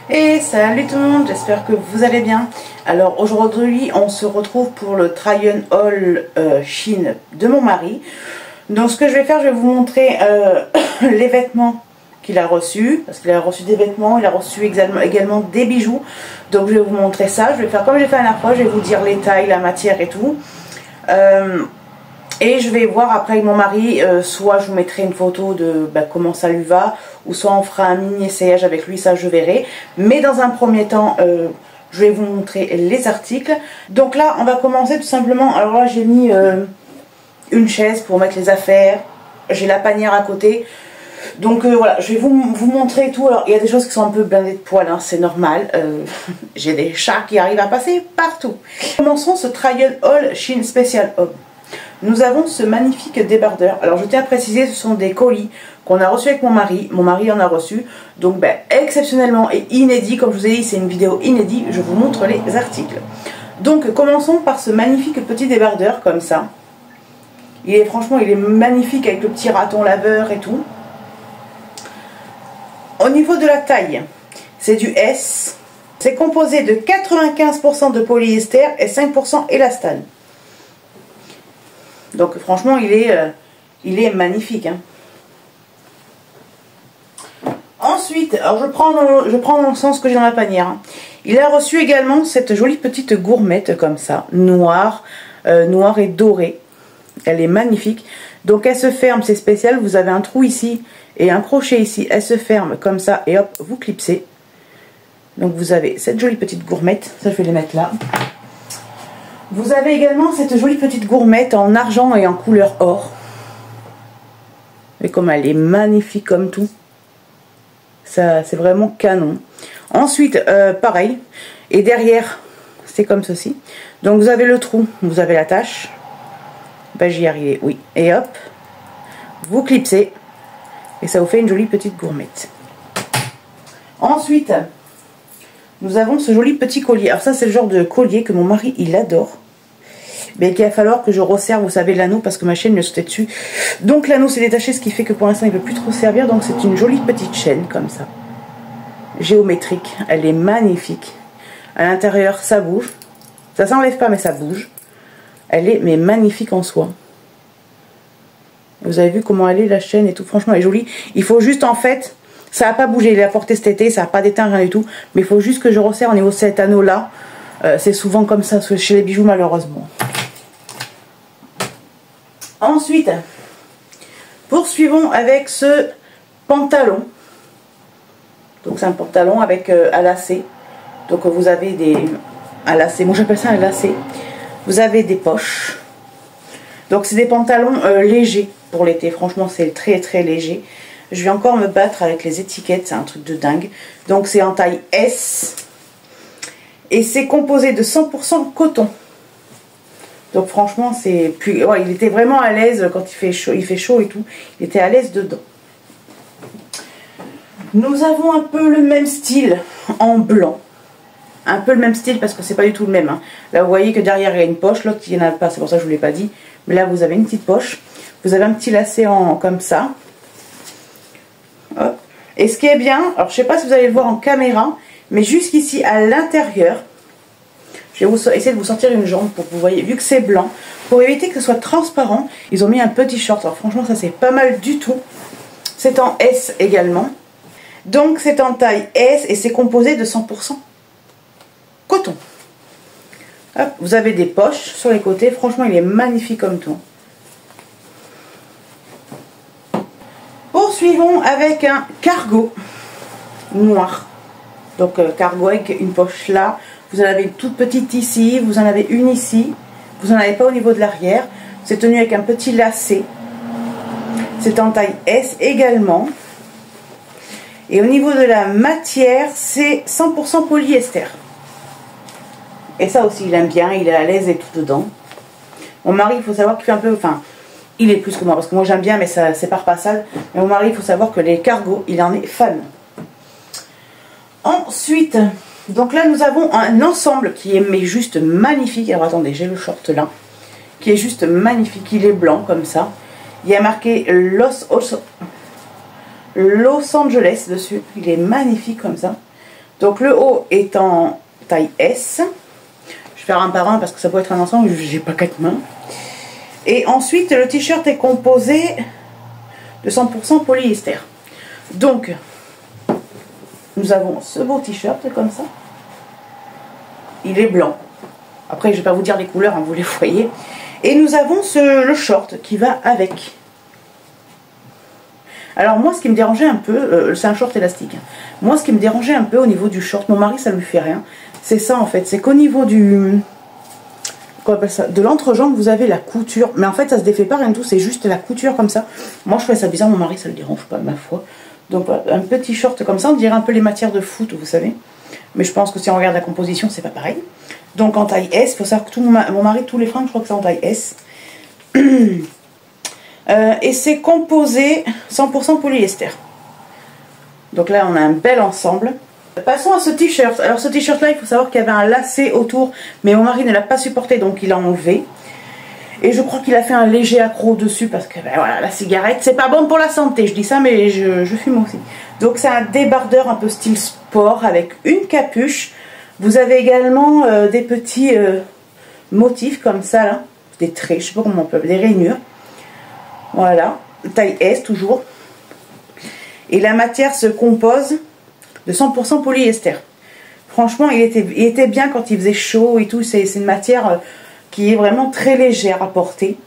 Et salut tout le monde, j'espère que vous allez bien. Alors aujourd'hui on se retrouve pour le try-on-haul Shein de mon mari. Donc ce que je vais faire, je vais vous montrer les vêtements qu'il a reçus. Parce qu'il a reçu des vêtements, il a reçu également des bijoux. Donc je vais vous montrer ça, je vais faire comme j'ai fait la dernière fois, je vais vous dire les tailles, la matière et tout. Et je vais voir après avec mon mari, soit je vous mettrai une photo de comment ça lui va, ou soit on fera un mini essayage avec lui, ça je verrai. Mais dans un premier temps, je vais vous montrer les articles. Donc là, on va commencer tout simplement. Alors là, j'ai mis une chaise pour mettre les affaires, j'ai la panière à côté. Donc voilà, je vais vous montrer tout. Alors il y a des choses qui sont un peu blindées de poils, hein, c'est normal. J'ai des chats qui arrivent à passer partout. Commençons ce try-on-haul Shein Special Home. Nous avons ce magnifique débardeur. Alors je tiens à préciser, ce sont des colis qu'on a reçus avec mon mari. Mon mari en a reçu. Donc exceptionnellement et inédit, comme je vous ai dit, c'est une vidéo inédite. Je vous montre les articles. Donc commençons par ce magnifique petit débardeur comme ça. Franchement, il est magnifique avec le petit raton laveur et tout. Au niveau de la taille, c'est du S. C'est composé de 95% de polyester et 5% élastane. Donc franchement, il est magnifique. Hein. Ensuite, alors je prends dans le sens que j'ai dans la panière. Hein. Il a reçu également cette jolie petite gourmette comme ça, noire et dorée. Elle est magnifique. Donc elle se ferme, c'est spécial. Vous avez un trou ici et un crochet ici. Elle se ferme comme ça et hop, vous clipsez. Donc vous avez cette jolie petite gourmette. Ça, je vais les mettre là. Vous avez également cette jolie petite gourmette en argent et en couleur or. Et comme elle est magnifique comme tout. Ça, c'est vraiment canon. Ensuite, pareil. Et derrière, c'est comme ceci. Donc vous avez le trou, vous avez la tache. J'y arrive, oui. Et hop, vous clipsez. Et ça vous fait une jolie petite gourmette. Ensuite, nous avons ce joli petit collier. Alors ça, c'est le genre de collier que mon mari, il adore. Mais qu'il va falloir que je resserre, vous savez, l'anneau, parce que ma chaîne me sautait dessus. Donc l'anneau s'est détaché, ce qui fait que pour l'instant, il ne peut plus trop servir. Donc c'est une jolie petite chaîne, comme ça. Géométrique. Elle est magnifique. À l'intérieur, ça bouge. Ça s'enlève pas, mais ça bouge. Elle est magnifique en soi. Vous avez vu comment elle est, la chaîne et tout. Franchement, elle est jolie. Il faut juste, en fait, ça n'a pas bougé. Il est apporté cet été, ça n'a pas d'éteint, rien du tout. Mais il faut juste que je resserre au niveau de cet anneau-là. C'est souvent comme ça chez les bijoux, malheureusement. Ensuite, poursuivons avec ce pantalon. Donc c'est un pantalon avec un lacet. Donc vous avez un lacet, moi j'appelle ça un lacet. Vous avez des poches. Donc c'est des pantalons légers pour l'été. Franchement c'est très très léger. Je vais encore me battre avec les étiquettes, c'est un truc de dingue. Donc c'est en taille S. Et c'est composé de 100% coton. Donc franchement, ouais, il était vraiment à l'aise quand il fait chaud et tout. Il était à l'aise dedans. Nous avons un peu le même style en blanc. Un peu le même style parce que c'est pas du tout le même. Hein. Là, vous voyez que derrière, il y a une poche. L'autre, il n'y en a pas. C'est pour ça que je ne vous l'ai pas dit. Mais là, vous avez une petite poche. Vous avez un petit lacet comme ça. Hop. Et ce qui est bien, alors je ne sais pas si vous allez le voir en caméra, mais jusqu'ici, à l'intérieur, je vais essayer de vous sortir une jambe pour que vous voyez, vu que c'est blanc, pour éviter que ce soit transparent, ils ont mis un petit short. Alors franchement, ça c'est pas mal du tout. C'est en S également. Donc c'est en taille S et c'est composé de 100% coton. Hop, vous avez des poches sur les côtés. Franchement, il est magnifique comme tout. Poursuivons avec un cargo noir. Donc cargo avec une poche là. Vous en avez une toute petite ici, vous en avez une ici, vous n'en avez pas au niveau de l'arrière. C'est tenu avec un petit lacet. C'est en taille S également. Et au niveau de la matière, c'est 100% polyester. Et ça aussi, il aime bien, il est à l'aise et tout dedans. Mon mari, il faut savoir qu'il fait un peu... Enfin, il est plus que moi, parce que moi j'aime bien, mais c'est par passage. Mais mon mari, il faut savoir que les cargos, il en est fan. Ensuite... Donc là nous avons un ensemble qui est juste magnifique. Alors attendez, j'ai le short là. Qui est juste magnifique. Il est blanc comme ça. Il y a marqué Los Angeles dessus. Il est magnifique comme ça. Donc le haut est en taille S. Je vais faire un par un parce que ça peut être un ensemble, j'ai pas 4 mains. Et ensuite le t-shirt est composé de 100% polyester. Donc nous avons ce beau t-shirt comme ça. Il est blanc. Après je vais pas vous dire les couleurs, hein, vous les voyez. Et nous avons le short qui va avec. Alors moi ce qui me dérangeait un peu, c'est un short élastique. Moi ce qui me dérangeait un peu au niveau du short, mon mari ça lui fait rien. C'est ça en fait, c'est qu'au niveau du... Quoi on appelle ça, de l'entrejambe, vous avez la couture. Mais en fait ça se défait pas rien du tout, c'est juste la couture comme ça. Moi je trouvais ça bizarre, mon mari ça le dérange pas, ma foi. Donc un petit short comme ça, on dirait un peu les matières de foot, vous savez. Mais je pense que si on regarde la composition, c'est pas pareil. Donc en taille S, il faut savoir que mon mari, tous les fringues, je crois que c'est en taille S. Et c'est composé 100% polyester. Donc là, on a un bel ensemble. Passons à ce t-shirt. Alors ce t-shirt là, il faut savoir qu'il y avait un lacet autour, mais mon mari ne l'a pas supporté, donc il l'a enlevé. Et je crois qu'il a fait un léger accro dessus parce que ben voilà, la cigarette, c'est pas bon pour la santé. Je dis ça, mais je fume aussi. Donc c'est un débardeur un peu style sport avec une capuche. Vous avez également des petits motifs comme ça là, des traits, je sais pas comment on peut, des rainures. Voilà, taille S toujours. Et la matière se compose de 100% polyester. Franchement, il était bien quand il faisait chaud et tout. C'est une matière qui est vraiment très légère à porter.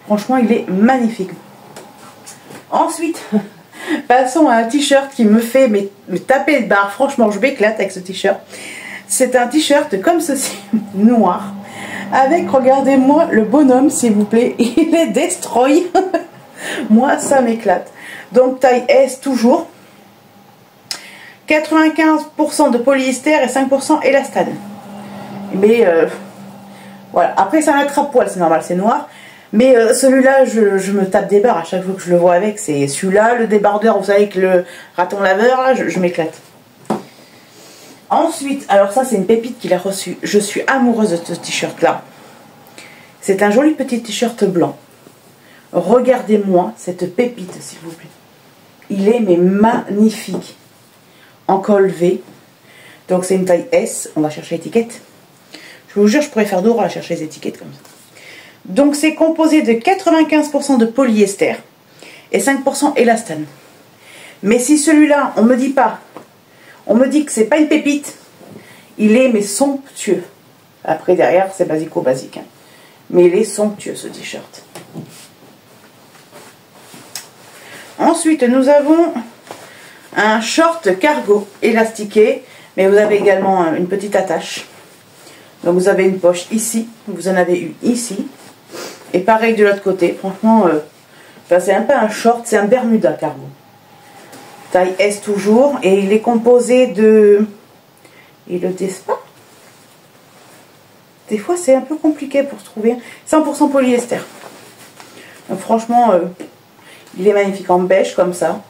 Franchement, il est magnifique. Ensuite, passons à un t-shirt qui me fait me taper le barre. Franchement, je m'éclate avec ce t-shirt. C'est un t-shirt comme ceci, noir. Avec, regardez-moi le bonhomme, s'il vous plaît. Il est destroy. Moi, ça m'éclate. Donc, taille S toujours. 95% de polyester et 5% élastane. Mais, voilà. Après, c'est un attrape-poil, c'est normal, c'est noir. Mais celui-là, je me tape des barres à chaque fois que je le vois avec. C'est celui-là, le débardeur, vous savez, avec le raton laveur, là, je m'éclate. Ensuite, alors ça, c'est une pépite qu'il a reçue. Je suis amoureuse de ce t-shirt-là. C'est un joli petit t-shirt blanc. Regardez-moi cette pépite, s'il vous plaît. Il est mais magnifique. En col V. Donc c'est une taille S. On va chercher l'étiquette. Je vous jure, je pourrais faire d'or à chercher les étiquettes comme ça. Donc c'est composé de 95% de polyester et 5% élastane. Mais si celui-là, on me dit pas, on me dit que c'est pas une pépite, il est mais somptueux. Après derrière, c'est basico-basique. Hein. Mais il est somptueux ce t-shirt. Ensuite, nous avons un short cargo élastiqué, mais vous avez également une petite attache. Donc vous avez une poche ici, vous en avez une ici. Et pareil de l'autre côté, franchement, c'est un peu un short, c'est un Bermuda cargo. Taille S toujours, et il est composé de... Il le dit pas. Des fois c'est un peu compliqué pour se trouver. 100% polyester. Donc franchement, il est magnifique en beige comme ça.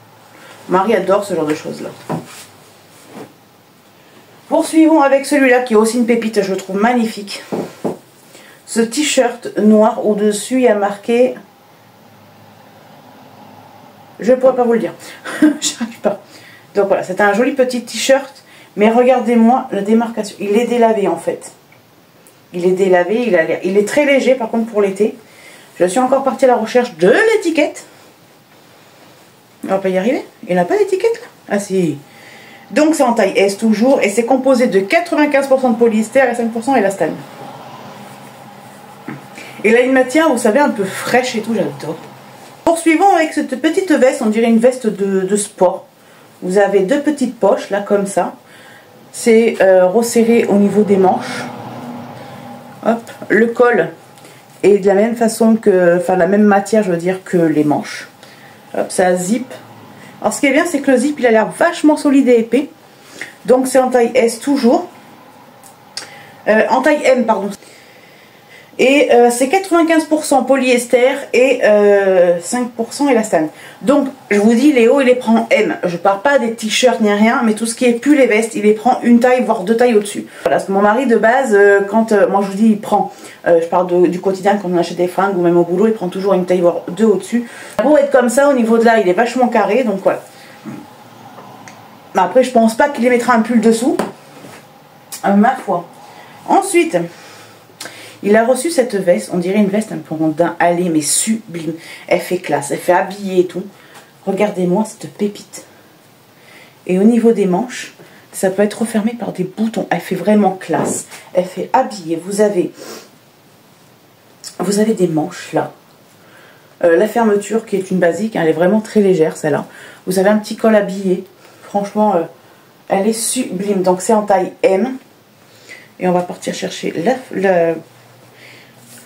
Marie adore ce genre de choses là. Poursuivons avec celui-là qui est aussi une pépite, je le trouve magnifique. Ce t-shirt noir au-dessus, il y a marqué... Je ne pourrais pas vous le dire. J'arrive pas. Donc voilà, c'est un joli petit t-shirt. Mais regardez-moi la démarcation. Il est délavé en fait. Il est délavé, il est très léger par contre pour l'été. Je suis encore partie à la recherche de l'étiquette. On va pas y arriver. Il n'a pas d'étiquette là. Ah si. Donc c'est en taille S toujours. Et c'est composé de 95% de polyester et 5% élastane. Et là une matière, vous savez, un peu fraîche et tout, j'adore. Poursuivons avec cette petite veste, on dirait une veste de sport. Vous avez deux petites poches là comme ça. C'est resserré au niveau des manches. Hop, le col est de la même façon que, enfin la même matière je veux dire que les manches. Hop, ça zip. Alors ce qui est bien c'est que le zip il a l'air vachement solide et épais. Donc c'est en taille S toujours. En taille M pardon. Et c'est 95% polyester et 5% élastane. Donc je vous dis Léo il les prend M. Je parle pas des t-shirts ni rien, mais tout ce qui est pull et veste, il les prend une taille voire deux tailles au-dessus. Voilà, parce que mon mari de base, quand moi je vous dis il prend, je parle du quotidien quand on achète des fringues ou même au boulot, il prend toujours une taille voire deux au-dessus. Pour être comme ça au niveau de là, il est vachement carré, donc voilà. Après, je pense pas qu'il les mettra un pull dessous. Ma foi. Ensuite, il a reçu cette veste. On dirait une veste un peu rondin. Elle est mais sublime. Elle fait classe. Elle fait habiller et tout. Regardez-moi cette pépite. Et au niveau des manches, ça peut être refermé par des boutons. Elle fait vraiment classe. Elle fait habiller. Vous avez des manches là. La fermeture qui est une basique. Hein, elle est vraiment très légère celle-là. Vous avez un petit col habillé. Franchement, elle est sublime. Donc c'est en taille M. Et on va partir chercher le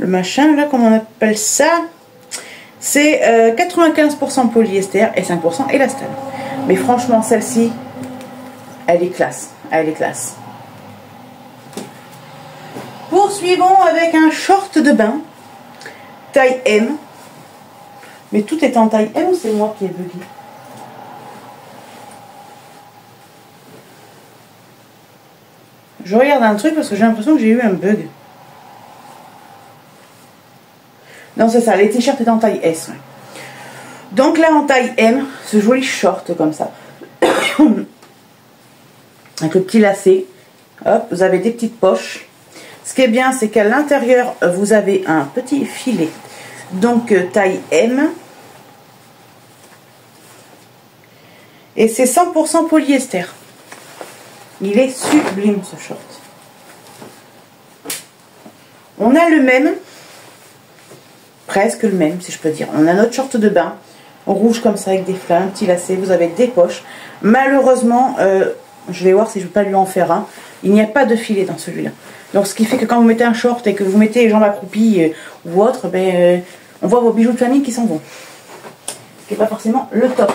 machin là, comment on appelle ça. C'est 95% polyester et 5% élastane. Mais franchement, celle-ci, elle est classe. Elle est classe. Poursuivons avec un short de bain. Taille M. Mais tout est en taille M ou c'est moi qui ai bugué? Je regarde un truc parce que j'ai l'impression que j'ai eu un bug. Non, c'est ça, les t-shirts étaient en taille S. Ouais. Donc là, en taille M, ce joli short comme ça. Avec le petit lacet. Hop, vous avez des petites poches. Ce qui est bien, c'est qu'à l'intérieur, vous avez un petit filet. Donc, taille M. Et c'est 100% polyester. Il est sublime ce short. On a le même, presque le même si je peux dire. On a notre short de bain, rouge comme ça avec des flammes, un petit lacet, vous avez des poches. Malheureusement, je vais voir si je ne peux pas lui en faire un. Il n'y a pas de filet dans celui-là. Donc ce qui fait que quand vous mettez un short et que vous mettez les jambes accroupies ou autre, ben, on voit vos bijoux de famille qui s'en vont. Ce qui n'est pas forcément le top.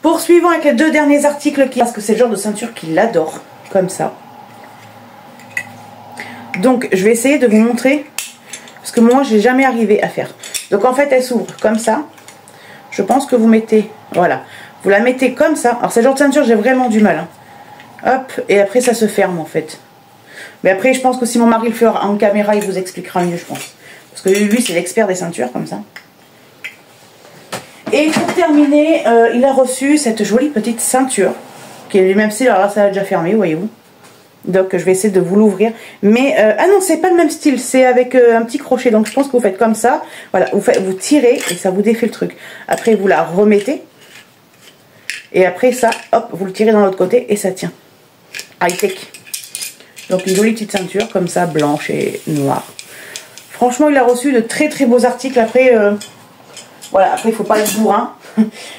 Poursuivons avec les deux derniers articles, parce que c'est le genre de ceinture qu'il adore, comme ça. Donc je vais essayer de vous montrer, parce que moi j'ai jamais arrivé à faire. Donc en fait elle s'ouvre comme ça. Je pense que vous mettez, voilà, vous la mettez comme ça. Alors c'est le genre de ceinture, j'ai vraiment du mal. Hein. Hop, et après ça se ferme en fait. Mais après je pense que si mon mari le fait en caméra, il vous expliquera mieux je pense. Parce que lui c'est l'expert des ceintures comme ça. Et pour terminer, il a reçu cette jolie petite ceinture, qui est du même style, alors là ça a déjà fermé, voyez-vous. Donc je vais essayer de vous l'ouvrir. Mais, ah non, c'est pas le même style, c'est avec un petit crochet, donc je pense que vous faites comme ça. Voilà, vous tirez et ça vous défait le truc. Après vous la remettez. Et après ça, hop, vous le tirez dans l'autre côté et ça tient. High-tech. Donc une jolie petite ceinture, comme ça, blanche et noire. Franchement, il a reçu de très très beaux articles. Après... voilà, après il faut pas être bourrin,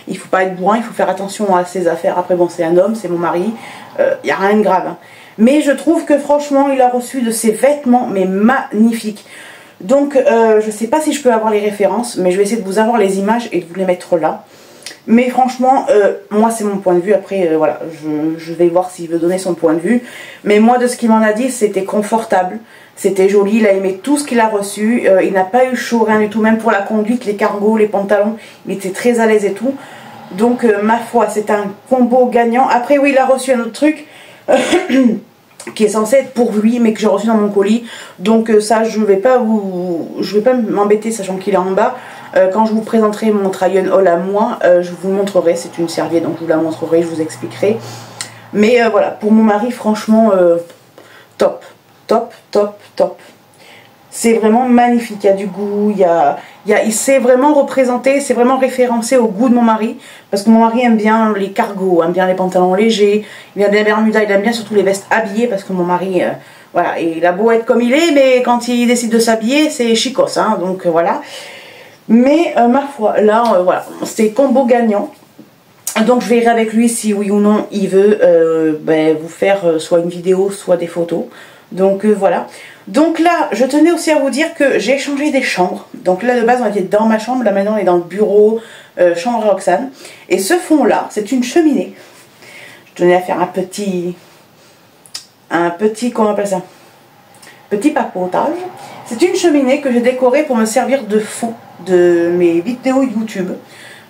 il faut pas être bourrin, il faut faire attention à ses affaires. Après bon, c'est un homme, c'est mon mari, il n'y a rien de grave. Hein. Mais je trouve que franchement, il a reçu de ses vêtements, mais magnifiques. Donc je sais pas si je peux avoir les références, mais je vais essayer de vous avoir les images et de vous les mettre là. Mais franchement, moi c'est mon point de vue, après voilà, je vais voir s'il veut donner son point de vue. Mais moi de ce qu'il m'en a dit, c'était confortable. C'était joli, il a aimé tout ce qu'il a reçu, il n'a pas eu chaud, rien du tout, même pour la conduite, les cargos, les pantalons, il était très à l'aise et tout. Donc ma foi, c'est un combo gagnant. Après oui, il a reçu un autre truc qui est censé être pour lui, mais que j'ai reçu dans mon colis. Donc ça, je vais pas m'embêter, sachant qu'il est en bas. Quand je vous présenterai mon try on haul à moi, je vous montrerai, c'est une serviette, donc je vous la montrerai, je vous expliquerai. Mais voilà, pour mon mari, franchement, top. Top, top, top. C'est vraiment magnifique, il y a du goût, il s'est vraiment représenté, c'est vraiment référencé au goût de mon mari. Parce que mon mari aime bien les cargos, aime bien les pantalons légers, il aime bien les bermudas, il aime bien surtout les vestes habillées. Parce que mon mari, voilà, il a beau être comme il est, mais quand il décide de s'habiller, c'est chicos, hein, donc voilà. Mais ma foi, là, voilà, c'est combo gagnant. Donc je verrai avec lui si oui ou non il veut vous faire soit une vidéo, soit des photos. Donc voilà. Donc là, je tenais aussi à vous dire que j'ai changé des chambres. Donc là, de base, on était dans ma chambre. Là, maintenant, on est dans le bureau, chambre à Roxane. Et ce fond-là, c'est une cheminée. Je tenais à faire un petit, comment on appelle ça? Petit papotage. C'est une cheminée que j'ai décorée pour me servir de fond de mes vidéos YouTube.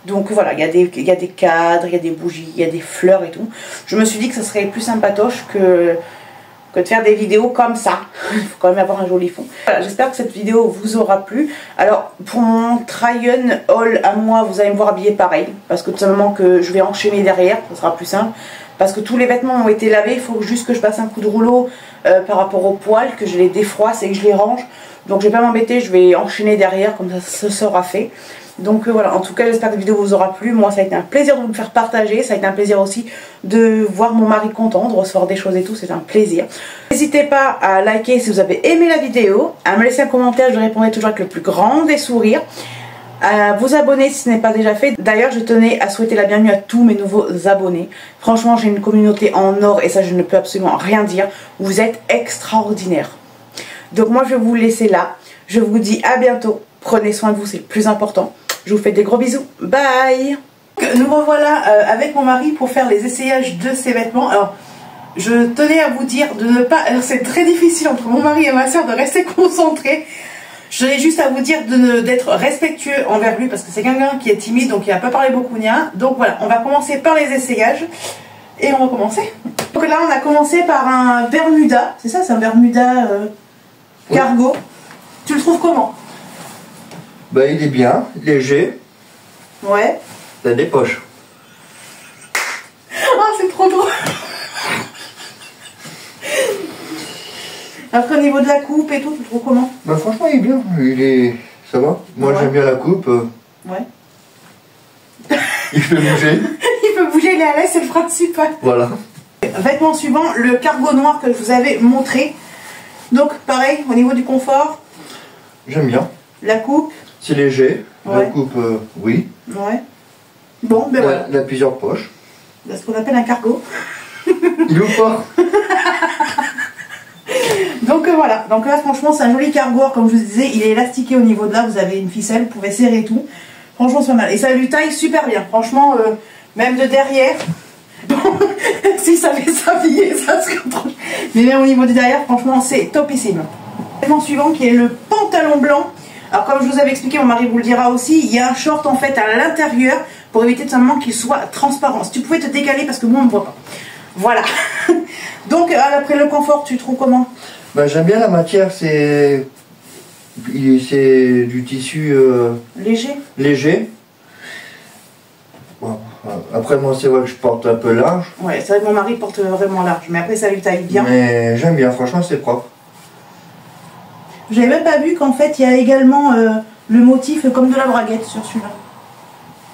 Donc voilà, il y a des cadres, il y a des bougies, il y a des fleurs et tout. Je me suis dit que ça serait plus sympatoche que que de faire des vidéos comme ça. Il faut quand même avoir un joli fond. Voilà, j'espère que cette vidéo vous aura plu. Alors pour mon try-on haul à moi, vous allez me voir habillée pareil, parce que tout simplement que je vais enchaîner derrière, ça sera plus simple. Parce que tous les vêtements ont été lavés, il faut juste que je passe un coup de rouleau par rapport aux poils, que je les défroisse et que je les range. Donc je vais pas m'embêter, je vais enchaîner derrière, comme ça ce sera fait. Donc voilà, en tout cas j'espère que la vidéo vous aura plu. Moi ça a été un plaisir de vous le faire partager. Ça a été un plaisir aussi de voir mon mari content, de recevoir des choses et tout, c'est un plaisir. N'hésitez pas à liker si vous avez aimé la vidéo, à me laisser un commentaire, je répondrai toujours avec le plus grand des sourires. À vous abonner si ce n'est pas déjà fait. D'ailleurs je tenais à souhaiter la bienvenue à tous mes nouveaux abonnés. Franchement j'ai une communauté en or et ça je ne peux absolument rien dire. Vous êtes extraordinaires. Donc moi je vais vous laisser là. Je vous dis à bientôt. Prenez soin de vous, c'est le plus important. Je vous fais des gros bisous. Bye. Nous revoilà avec mon mari pour faire les essayages de ces vêtements. Alors je tenais à vous dire de ne pas... Alors c'est très difficile entre mon mari et ma soeur de rester concentrés. Je tenais juste à vous dire d'être respectueux envers lui parce que c'est quelqu'un qui est timide, donc il n'a pas parlé beaucoup ni rien. Donc voilà, on va commencer par les essayages et on va commencer. Donc là on a commencé par un Bermuda, c'est ça, c'est un Bermuda cargo. Oui. Tu le trouves comment? Bah il est bien, léger. Ouais. Il a des poches. Ah c'est trop drôle. Après au niveau de la coupe et tout, tu le trouves comment? Bah franchement il est bien, ça va. Moi ouais. J'aime bien la coupe. Ouais. Il peut bouger. Il peut bouger, il est à l'aise, c'est le principal. Voilà. Vêtement suivant, le cargo noir que je vous avais montré. Donc pareil, au niveau du confort. J'aime bien. La coupe. C'est léger. Ouais. La coupe, oui. Ouais. Bon, ben voilà. Il a plusieurs poches. C'est ce qu'on appelle un cargo. Il ouvre pas. Donc voilà, donc là franchement c'est un joli cargo, comme je vous disais, il est élastiqué au niveau de là, vous avez une ficelle, vous pouvez serrer et tout. Franchement c'est pas mal, et ça lui taille super bien, franchement, même de derrière, bon, si ça fait s'habiller, ça serait trop... Mais même au niveau de derrière, franchement c'est topissime. Le vêtement suivant qui est le pantalon blanc. Alors comme je vous avais expliqué, mon mari vous le dira aussi, il y a un short en fait à l'intérieur pour éviter tout simplement qu'il soit transparent. Si tu pouvais te décaler parce que moi on ne voit pas. Voilà. Donc après le confort, tu trouves comment? Bah, j'aime bien la matière, c'est du tissu léger. Léger. Bon, après moi c'est vrai que je porte un peu large. Ouais, c'est vrai que mon mari porte vraiment large, mais après ça lui taille bien. Mais j'aime bien, franchement c'est propre. J'avais même pas vu qu'en fait il y a également le motif comme de la braguette sur celui-là.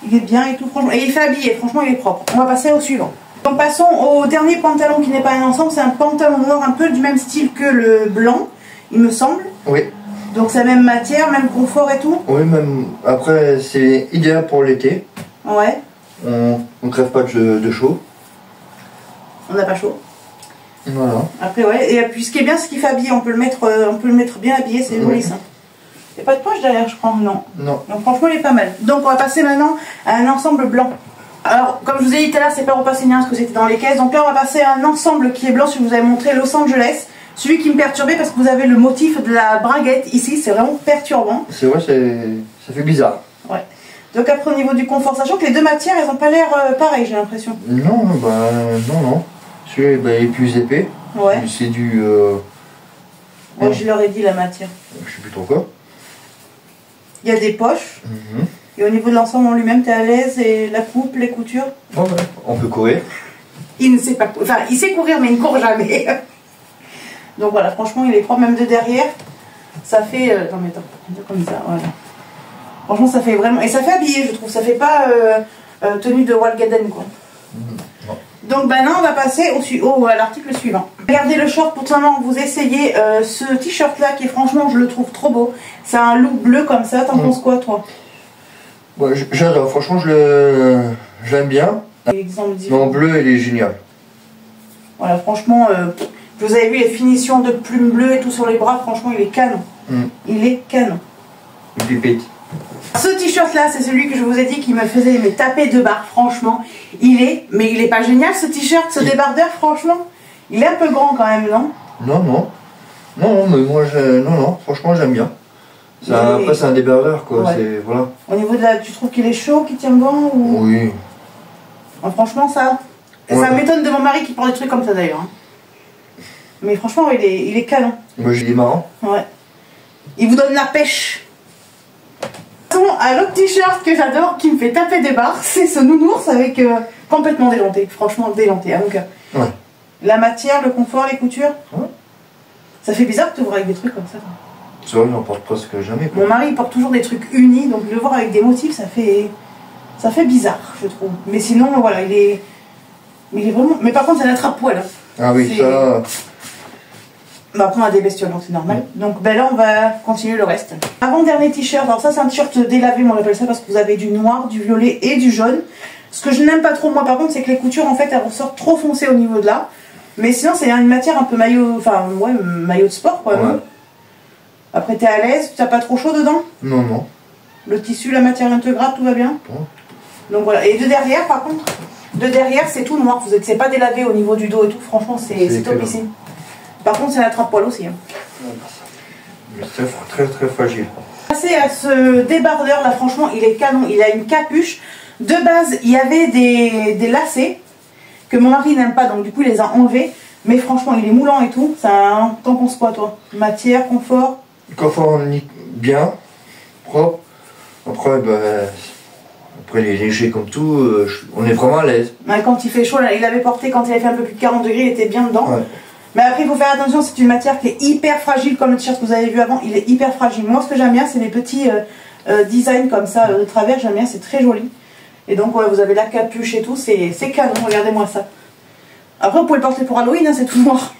Il est bien et tout, franchement. Et il fait habiller, franchement il est propre. On va passer au suivant. Donc passons au dernier pantalon qui n'est pas un ensemble, c'est un pantalon noir un peu du même style que le blanc, il me semble. Oui. Donc c'est la même matière, même confort et tout. Oui, même après c'est idéal pour l'été. Ouais. On ne crève pas de chaud. On n'a pas chaud. Voilà. Après ouais, et puis ce qui est bien c'est qu'il fait habiller, on peut le mettre bien habillé, c'est joli ça. Il n'y a pas de poche derrière je crois, non. Non. Donc franchement il est pas mal. Donc on va passer maintenant à un ensemble blanc. Alors, comme je vous ai dit tout à l'heure, c'est pas repassé bien parce que c'était dans les caisses. Donc là, on va passer à un ensemble qui est blanc. Je vous avais montré Los Angeles. Celui qui me perturbait parce que vous avez le motif de la braguette ici. C'est vraiment perturbant. C'est vrai, ça fait bizarre. Ouais. Donc après, au niveau du confort, sachant que les deux matières, elles n'ont pas l'air pareilles, j'ai l'impression. Non, bah non. Celui-là bah, il est plus épais. Ouais. C'est du... Ouais, je leur ai dit la matière. Je sais plus trop quoi. Il y a des poches. Et au niveau de l'ensemble en lui-même, tu es à l'aise et la coupe, les coutures? Ouais, on peut courir. Il ne sait pas courir. Enfin, il sait courir, mais il ne court jamais. Donc voilà, franchement, il est propre même de derrière. Ça fait... non mais attends, comme ça, voilà. Franchement, ça fait vraiment... Et ça fait habillé, je trouve. Ça fait pas tenue de Walgaden, quoi. Donc maintenant, on va passer à l'article suivant. Regardez le short pour tout le moment, vous essayez ce t-shirt-là qui, franchement, je le trouve trop beau. C'est un look bleu comme ça. T'en penses quoi, toi? Ouais, j'adore, franchement j'aime bien. Mon bleu il est génial. Voilà, franchement, vous avez vu les finitions de plumes bleues et tout sur les bras, franchement il est canon. Il est canon. Il pépite. Ce t-shirt là, c'est celui que je vous ai dit qui me faisait me taper de barre, franchement. Mais il est pas génial ce t-shirt, ce débardeur, franchement. Il est un peu grand quand même, non? Non, mais moi non, franchement j'aime bien. Après c'est un débardeur quoi, ouais. Voilà. Au niveau de la... Tu trouves qu'il est chaud, qu'il tient bon ou... Oui. Franchement ça... Ouais. Ça m'étonne de mon mari qui prend des trucs comme ça d'ailleurs. Hein. Mais franchement, il est canon. Moi j'ai des marrants. Ouais. Il vous donne la pêche. Un autre t-shirt que j'adore, qui me fait taper des barres, c'est ce nounours avec complètement délanté. Franchement délanté. Donc, ouais. La matière, le confort, les coutures. Ouais. Ça fait bizarre de te voir avec des trucs comme ça. C'est vrai, j'en porte presque jamais. Quoi. Mon mari il porte toujours des trucs unis, donc le voir avec des motifs, ça fait bizarre, je trouve. Mais sinon, voilà, il est vraiment. Mais par contre, c'est un attrape-poil. Hein. Ah oui, ça. Bah, après, on a des bestioles, donc c'est normal. Donc ben là, on va continuer le reste. Avant-dernier t-shirt, alors ça, c'est un t-shirt délavé, on appelle ça parce que vous avez du noir, du violet et du jaune. Ce que je n'aime pas trop, moi, par contre, c'est que les coutures, en fait, elles ressortent trop foncées au niveau de là. Mais sinon, c'est une matière un peu maillot, enfin, ouais, maillot de sport, quoi. Ouais. Après, t'es à l'aise, t'as pas trop chaud dedans? Non, non. Le tissu, la matière intégrale, tout va bien? Bon. Donc voilà. Et de derrière, par contre, de derrière, c'est tout noir. C'est pas délavé au niveau du dos et tout. Franchement, c'est top ici. Par contre, c'est un attrape-poil aussi. Hein. Mais c'est très très fragile. Passer à ce débardeur, là, franchement, il est canon. Il a une capuche. De base, il y avait des lacets que mon mari n'aime pas, donc du coup, il les a enlevés. Mais franchement, il est moulant et tout. T'en penses quoi, toi? Matière, confort? Confort, bien, propre. Après, après, il est léger comme tout. On est vraiment à l'aise. Ouais, quand il fait chaud, là, il avait porté quand il avait fait un peu plus de 40 degrés, il était bien dedans. Ouais. Mais après, il faut faire attention, c'est une matière qui est hyper fragile, comme le t-shirt que vous avez vu avant, il est hyper fragile. Moi, ce que j'aime bien, c'est les petits designs comme ça de travers, j'aime bien, c'est très joli. Et donc, ouais, vous avez la capuche et tout, c'est canon, regardez-moi ça. Après, vous pouvez le porter pour Halloween, hein, c'est tout noir.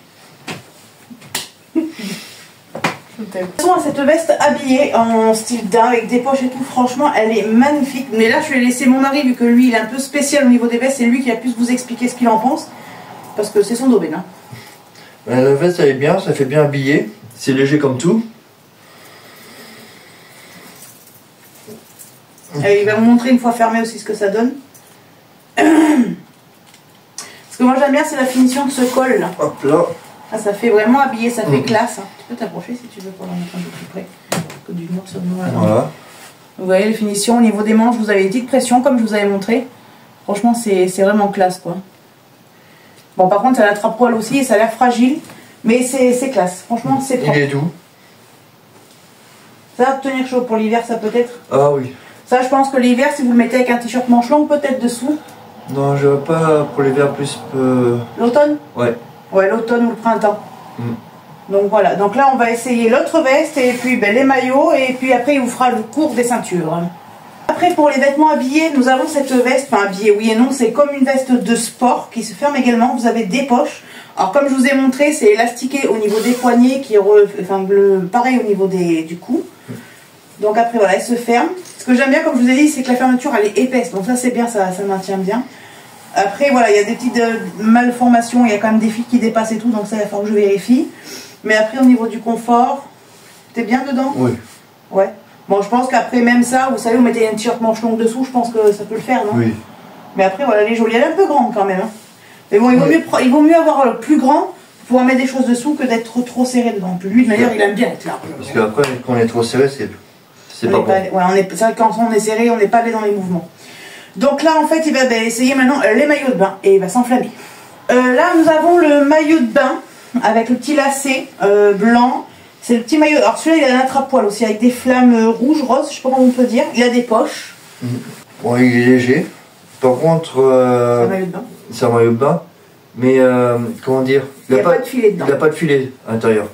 Cette veste habillée en style daim avec des poches et tout, franchement, elle est magnifique. Mais là, je vais laisser mon mari, vu que lui, il est un peu spécial au niveau des vestes, c'est lui qui a pu vous expliquer ce qu'il en pense. Parce que c'est son domaine. Hein. La veste elle est bien, ça fait bien habillé, c'est léger comme tout. Et il va vous montrer une fois fermé aussi ce que ça donne. Ce que moi j'aime bien c'est la finition de ce col là. Hop là. Ah, ça fait vraiment habillé, ça fait classe. Hein. Tu peux t'approcher si tu veux pour la mettre un peu plus près. Que du noir sur le noir. Voilà. Vous voyez les finitions au niveau des manches, vous avez des petites pressions comme je vous avais montré. Franchement c'est vraiment classe quoi. Bon, par contre, ça l'attrape-poil aussi et ça a l'air fragile, mais c'est classe. Franchement, c'est propre. Il est doux. Ça va tenir chaud pour l'hiver, ça peut-être? Ah oui. Ça, je pense que l'hiver, si vous le mettez avec un t-shirt manche longue, peut-être dessous. Non, je veux pas pour l'hiver plus. L'automne? Ouais. Ouais, l'automne ou le printemps. Donc voilà. Donc là, on va essayer l'autre veste et puis les maillots et puis après, il vous fera le cours des ceintures. Après, pour les vêtements habillés, nous avons cette veste, enfin habillée oui et non, c'est comme une veste de sport qui se ferme également. Vous avez des poches. Alors comme je vous ai montré, c'est élastiqué au niveau des poignets, pareil au niveau du cou. Donc après voilà, elle se ferme. Ce que j'aime bien, comme je vous ai dit, c'est que la fermeture elle est épaisse. Donc ça c'est bien, ça maintient bien. Après voilà, il y a des petites malformations, il y a quand même des fils qui dépassent et tout, donc ça il va falloir que je vérifie. Mais après au niveau du confort, t'es bien dedans? Oui. Ouais. Bon, je pense qu'après même ça, vous savez, vous mettez un t-shirt manche longue dessous, je pense que ça peut le faire, non? Oui. Mais après, voilà, elle est jolie. Elle est un peu grande quand même. Hein. Mais bon, il vaut mieux avoir le plus grand pour pouvoir mettre des choses dessous que d'être trop serré dedans. Puis lui, d'ailleurs, il aime bien être large. Parce qu'après, quand on est trop serré, c'est pas bon. Ouais, c'est vrai que quand on est serré, on n'est pas allé dans les mouvements. Donc là, en fait, il va essayer maintenant les maillots de bain et il va s'enflammer. Là, nous avons le maillot de bain avec le petit lacet blanc. C'est le petit maillot. Alors celui-là, il a un attrape-poil aussi avec des flammes rouges, roses, je sais pas comment on peut dire. Il a des poches. Bon, il est léger. Par contre, c'est un maillot de bain. C'est un maillot de bain. Mais comment dire, il n'y a pas de filet dedans. Il n'y a pas de filet à l'intérieur.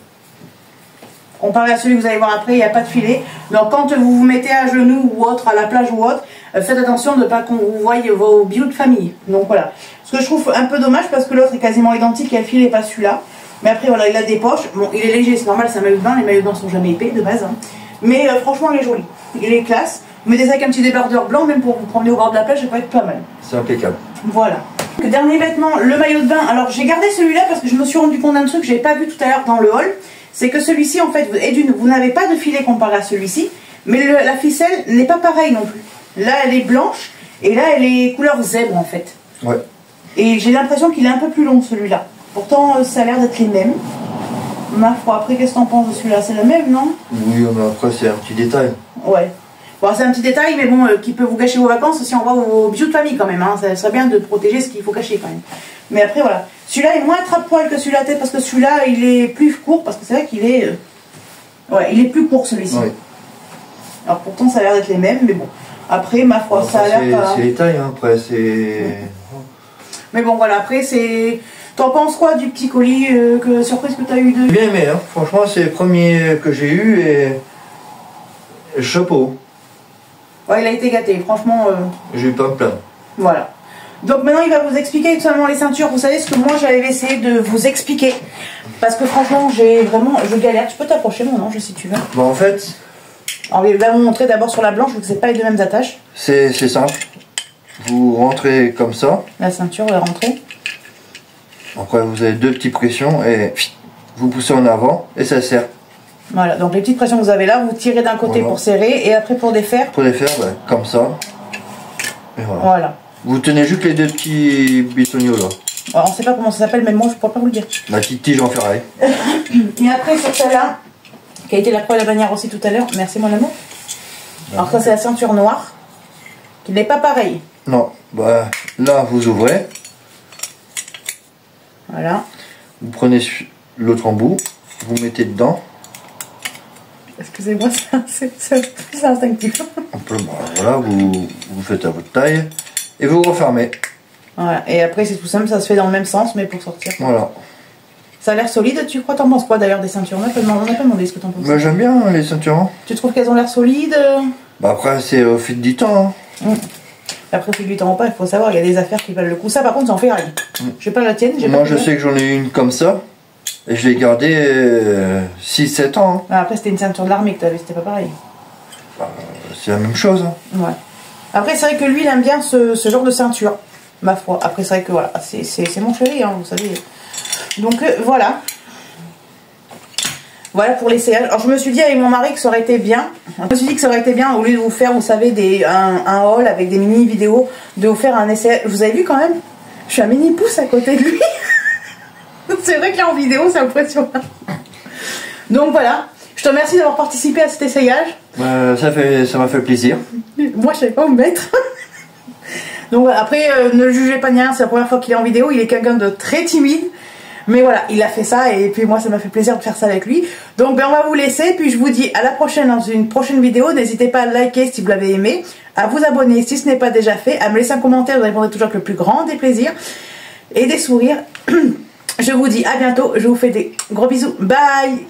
Comparé à celui que vous allez voir après, il n'y a pas de filet. Donc quand vous vous mettez à genoux ou autre, à la plage ou autre, faites attention de ne pas qu'on vous voie vos bijoux de famille. Donc voilà. Ce que je trouve un peu dommage parce que l'autre est quasiment identique et le filet n'est pas celui-là. Mais après voilà, il a des poches. Bon, il est léger, c'est normal, c'est un maillot de bain. Les maillots de bain sont jamais épais de base. Hein. Mais franchement, il est joli. Il est classe. Vous mettez ça avec un petit débardeur blanc, même pour vous promener au bord de la plage, ça peut être pas mal. C'est impeccable. Voilà. Dernier vêtement, le maillot de bain. Alors j'ai gardé celui-là parce que je me suis rendu compte d'un truc que je n'avais pas vu tout à l'heure dans le haul. C'est que celui-ci, en fait, vous n'avez pas de filet comparé à celui-ci, mais la ficelle n'est pas pareille non plus. Là, elle est blanche, et là, elle est couleur zèbre, en fait. Ouais. Et j'ai l'impression qu'il est un peu plus long, celui-là. Pourtant, ça a l'air d'être les mêmes. Ma foi, après, qu'est-ce que t'en penses de celui-là? C'est le même, non? Oui, mais après, c'est un petit détail. Ouais. Bon, c'est un petit détail, mais bon, qui peut vous gâcher vos vacances si on voit vos bijoux de famille, quand même. Hein. Ça serait bien de protéger ce qu'il faut cacher, quand même. Mais après, voilà. Celui-là est moins attrape-poil que celui-là tête parce que celui-là, il est plus court. Parce que c'est vrai qu'il est... ouais, il est plus court celui-ci. Oui. Alors pourtant, ça a l'air d'être les mêmes, mais bon. Après, ma foi, ça a l'air pas... C'est les tailles, hein, après, c'est... Mais bon, voilà, après, c'est... T'en penses quoi du petit colis surprise que t'as eu de... Bien aimé, hein. Franchement, c'est le premier que j'ai eu et chapeau. Ouais, il a été gâté, franchement... J'ai eu pas me plaindre. Voilà. Donc maintenant, il va vous expliquer tout simplement les ceintures. Vous savez ce que moi, j'avais essayé de vous expliquer. Parce que franchement, je galère. Tu peux t'approcher, mon ange, si tu veux. Bon, en fait... Alors, il va vous montrer d'abord sur la blanche, vu que c'est pas les deux mêmes attaches. C'est simple. Vous rentrez comme ça. La ceinture va rentrer. Après, vous avez deux petites pressions et vous poussez en avant et ça serre. Voilà, donc les petites pressions que vous avez là, vous tirez d'un côté pour serrer et après pour défaire. Pour défaire, ouais, comme ça. Et voilà. Voilà. Vous tenez juste les deux petits bitognaux là. Alors, on sait pas comment ça s'appelle, mais moi je pourrais pas vous le dire. La petite tige en ferraille. Et après sur celle-là, qui a été la croix et la bannière aussi tout à l'heure, merci mon amour. Alors ça c'est la ceinture noire, qui n'est pas pareille. Non, bah là vous ouvrez. Voilà. Vous prenez l'autre embout, vous mettez dedans. Excusez-moi, c'est instinctif. Voilà, vous faites à votre taille et vous refermez. Voilà, et après c'est tout simple, ça se fait dans le même sens, mais pour sortir. Voilà. Ça a l'air solide, tu crois? T'en penses quoi d'ailleurs des ceintures? On n'a pas demandé ce que t'en penses. Bah, j'aime bien les ceintures. Tu trouves qu'elles ont l'air solides? Bah après c'est au fil du temps. Après, au fil du temps ou pas, il faut savoir, il y a des affaires qui valent le coup. Ça, par contre, c'est en ferraille. Je sais pas la tienne. Moi, je sais que j'en ai une comme ça. Et je l'ai gardée 6-7 ans. Ah, après, c'était une ceinture de l'armée que tu avais, c'était pas pareil. C'est la même chose. Ouais. Après, c'est vrai que lui, il aime bien ce genre de ceinture, ma foi. Après, c'est vrai que voilà, c'est mon chéri, hein, vous savez. Donc, voilà. Voilà pour l'essayage. Alors, je me suis dit avec mon mari que ça aurait été bien. Je me suis dit que ça aurait été bien, au lieu de vous faire, vous savez, un haul avec des mini vidéos, de vous faire un essai. Vous avez vu quand même? Je suis un mini pouce à côté de lui. C'est vrai que là en vidéo, c'est impressionnant. Donc voilà. Je te remercie d'avoir participé à cet essayage. Ça m'a fait plaisir. Moi, je savais pas où me mettre. Donc voilà. Après, ne le jugez pas ni rien. C'est la première fois qu'il est en vidéo. Il est quelqu'un de très timide. Mais voilà, il a fait ça et puis moi ça m'a fait plaisir de faire ça avec lui. Donc ben, on va vous laisser, puis je vous dis à la prochaine dans une prochaine vidéo. N'hésitez pas à liker si vous l'avez aimé, à vous abonner si ce n'est pas déjà fait, à me laisser un commentaire, vous répondrez toujours avec le plus grand des plaisirs et des sourires. Je vous dis à bientôt, je vous fais des gros bisous, bye.